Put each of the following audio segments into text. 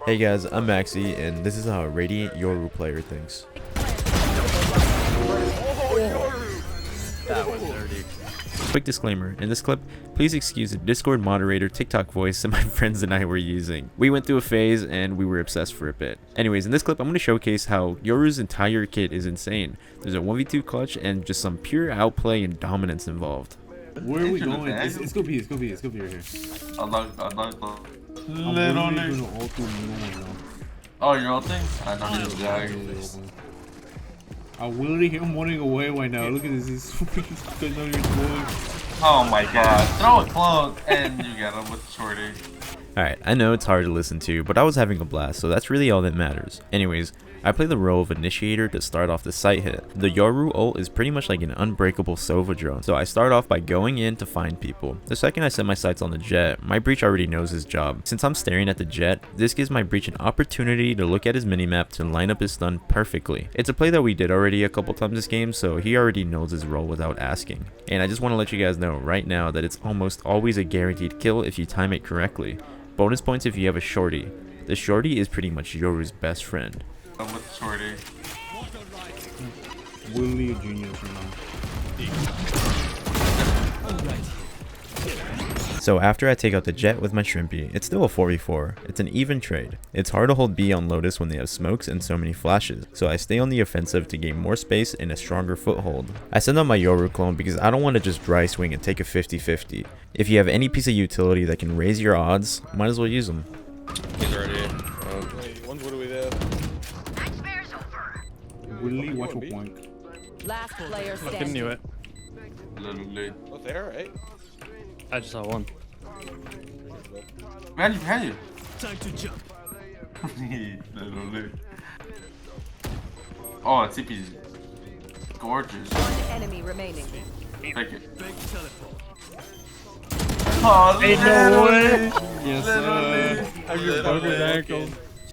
Hey guys, I'm Maxi, and this is how a Radiant Yoru player thinks. That was dirty. Quick disclaimer, in this clip, please excuse the Discord moderator TikTok voice that my friends and I were using. We went through a phase and we were obsessed for a bit. Anyways, in this clip, I'm going to showcase how Yoru's entire kit is insane. There's a 1v2 clutch and just some pure outplay and dominance involved. Where are we going? It's gonna be right here. Oh, you're ulting? I know you're dying. I literally hear him running away right now. Look at this. He's freaking on your boy. Oh my god. Throw a clone and you get him with the shorty. Alright, I know it's hard to listen to, but I was having a blast, so that's really all that matters. Anyways, I play the role of initiator to start off the site hit. The Yoru ult is pretty much like an unbreakable Sova drone, so I start off by going in to find people. The second I set my sights on the jet, my breach already knows his job. Since I'm staring at the jet, this gives my breach an opportunity to look at his minimap to line up his stun perfectly. It's a play that we did already a couple times this game, so he already knows his role without asking. And I just want to let you guys know right now that it's almost always a guaranteed kill if you time it correctly. Bonus points if you have a shorty. The shorty is pretty much Yoru's best friend. I'm with the shorty. Willie or Junior So after I take out the jet with my shrimpy, it's still a 4v4. It's an even trade. It's hard to hold B on Lotus when they have smokes and so many flashes, so I stay on the offensive to gain more space and a stronger foothold. I send out my Yoru clone because I don't want to just dry swing and take a 50-50. If you have any piece of utility that can raise your odds, might as well use them. He's already in. What do we have? Willie, watch your point. Last player Fucking standing. knew it. Literally. Oh, there, right? I just saw one. Behind you. Time to jump. Literally. Oh, TP's gorgeous. One enemy remaining. Take it. Big teleport. Oh, Ain't no way. Yes, sir. Have your broken ankle.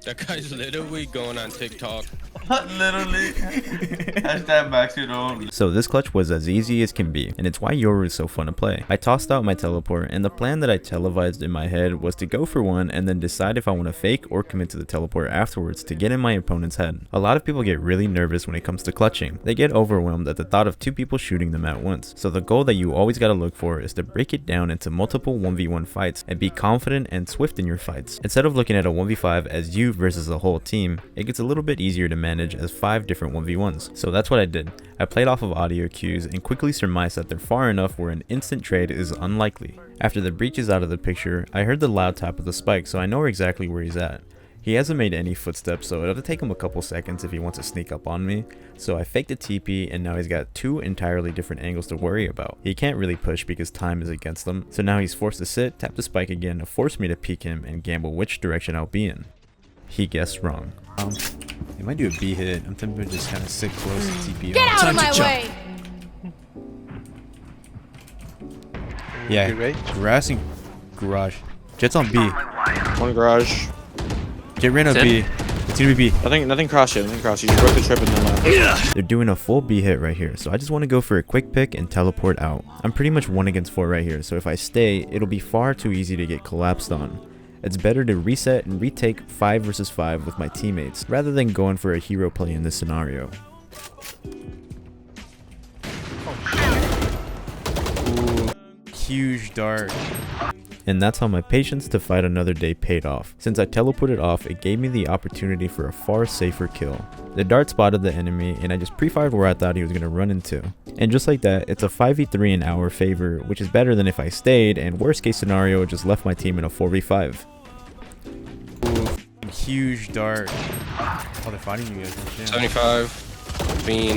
That guy's literally going on TikTok. Literally. Hashtag max your own. So this clutch was as easy as can be, and it's why Yoru is so fun to play. I tossed out my teleport, and the plan that I televised in my head was to go for one and then decide if I want to fake or commit to the teleport afterwards to get in my opponent's head. A lot of people get really nervous when it comes to clutching. They get overwhelmed at the thought of two people shooting them at once. So the goal that you always gotta look for is to break it down into multiple 1v1 fights and be confident and swift in your fights. Instead of looking at a 1v5 as you versus the whole team, it gets a little bit easier to manage as 5 different 1v1s. So that's what I did. I played off of audio cues and quickly surmised that they're far enough where an instant trade is unlikely. After the breach is out of the picture, I heard the loud tap of the spike, so I know exactly where he's at. He hasn't made any footsteps, so it'll take him a couple seconds if he wants to sneak up on me. So I faked a TP, and now he's got 2 entirely different angles to worry about. He can't really push because time is against him, so now he's forced to sit, tap the spike again to force me to peek him and gamble which direction I'll be in. He guessed wrong. He might do a B hit. I'm tempted to just kind of sit close to TP. Get out of my way! Yeah, Good, right? harassing garage. Jet's on B. One garage. Jet ran on B. It's gonna be B. Nothing cross yet. Nothing cross. You just broke the trip and then left. They're doing a full B hit right here, so I just want to go for a quick pick and teleport out. I'm pretty much 1 against 4 right here, so if I stay, it'll be far too easy to get collapsed on. It's better to reset and retake 5 versus 5 with my teammates, rather than going for a hero play in this scenario. Ooh, huge dart. And that's how my patience to fight another day paid off. Since I teleported off, it gave me the opportunity for a far safer kill. The dart spotted the enemy, and I just pre-fired where I thought he was going to run into. And just like that, it's a 5v3 in our favor, which is better than if I stayed, and worst case scenario, just left my team in a 4v5. Ooh, huge dart. Oh, they're fighting you guys. Damn. 75. Bean.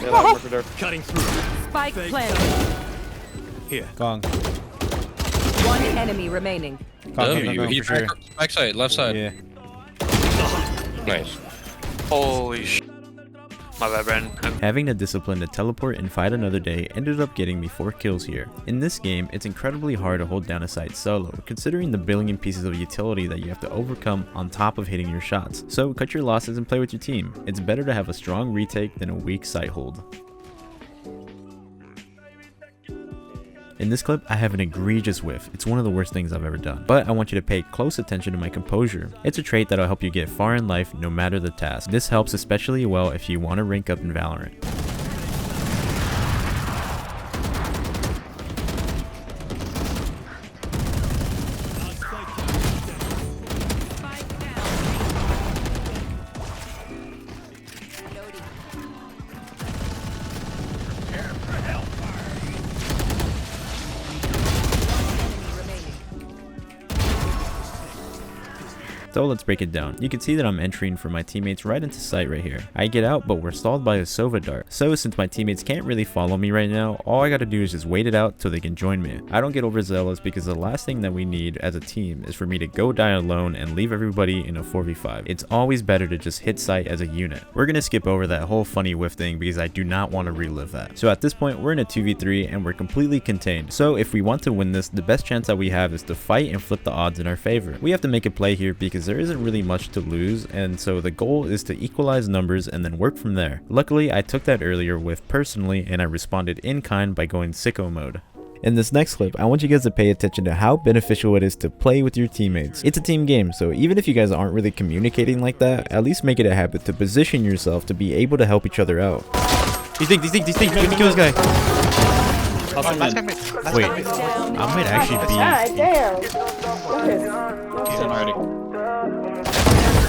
Yeah, that worked there. Cutting through. Spike planted. Here. Gong. One enemy remaining. W. He's for sure. back side, left side. Yeah. Nice. Holy sh! My bad, Brandon. Having the discipline to teleport and fight another day ended up getting me 4 kills here. In this game, it's incredibly hard to hold down a site solo, considering the billion pieces of utility that you have to overcome on top of hitting your shots. So cut your losses and play with your team. It's better to have a strong retake than a weak site hold. In this clip, I have an egregious whiff. It's one of the worst things I've ever done. But I want you to pay close attention to my composure. It's a trait that'll help you get far in life no matter the task. This helps especially well if you want to rank up in Valorant. So let's break it down. You can see that I'm entering for my teammates right into sight right here. I get out, but we're stalled by a Sova dart. So since my teammates can't really follow me right now, all I gotta do is just wait it out till they can join me. I don't get overzealous because the last thing that we need as a team is for me to go die alone and leave everybody in a 4v5. It's always better to just hit sight as a unit. We're gonna skip over that whole funny whiff thing because I do not want to relive that. So at this point, we're in a 2v3 and we're completely contained. So if we want to win this, the best chance that we have is to fight and flip the odds in our favor. We have to make a play here because there isn't really much to lose, and so the goal is to equalize numbers and then work from there. Luckily, I took that earlier with personally, and I responded in kind by going sicko mode. In this next clip, I want you guys to pay attention to how beneficial it is to play with your teammates. It's a team game, so even if you guys aren't really communicating like that, at least make it a habit to position yourself to be able to help each other out. These things, let me kill this guy. Wait, I might actually be... God damn. He's in already.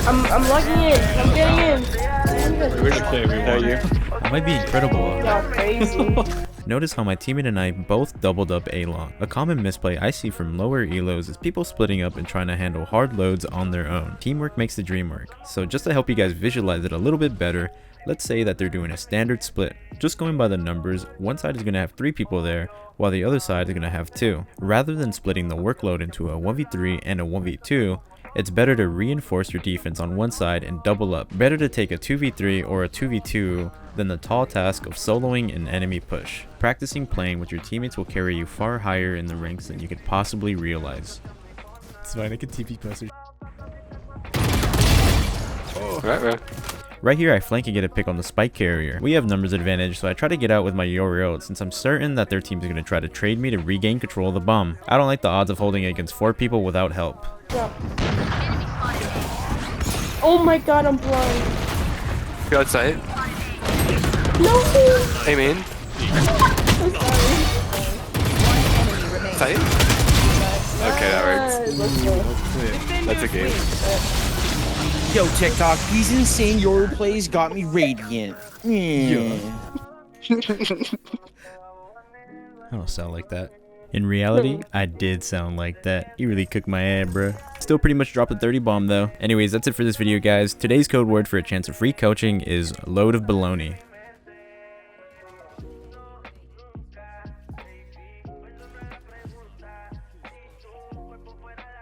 I'm logging in. I'm getting in. Where's your play? I might be incredible. Y'all crazy. Notice how my teammate and I both doubled up A-long. A common misplay I see from lower elos is people splitting up and trying to handle hard loads on their own. Teamwork makes the dream work. So just to help you guys visualize it a little bit better, let's say that they're doing a standard split. Just going by the numbers, one side is going to have 3 people there, while the other side is going to have 2. Rather than splitting the workload into a 1v3 and a 1v2, it's better to reinforce your defense on one side and double up. Better to take a 2v3 or a 2v2 than the tall task of soloing an enemy push. Practicing playing with your teammates will carry you far higher in the ranks than you could possibly realize. It's fine, I can TP closer. Right. Right here, I flank and get a pick on the spike carrier. We have numbers advantage, so I try to get out with my Yoru since I'm certain that their team is going to try to trade me to regain control of the bomb. I don't like the odds of holding it against 4 people without help. Oh my god, I'm blind. Go outside. No. Hey, man. I'm sorry. Sight? Okay, that works. Let's go. That's a game. Yo, TikTok, these insane Yoru plays got me radiant. I don't sound like that. In reality, I did sound like that. You really cooked my ass, bruh. Still pretty much dropped a 30 bomb though. Anyways, that's it for this video, guys. Today's code word for a chance of free coaching is load of baloney.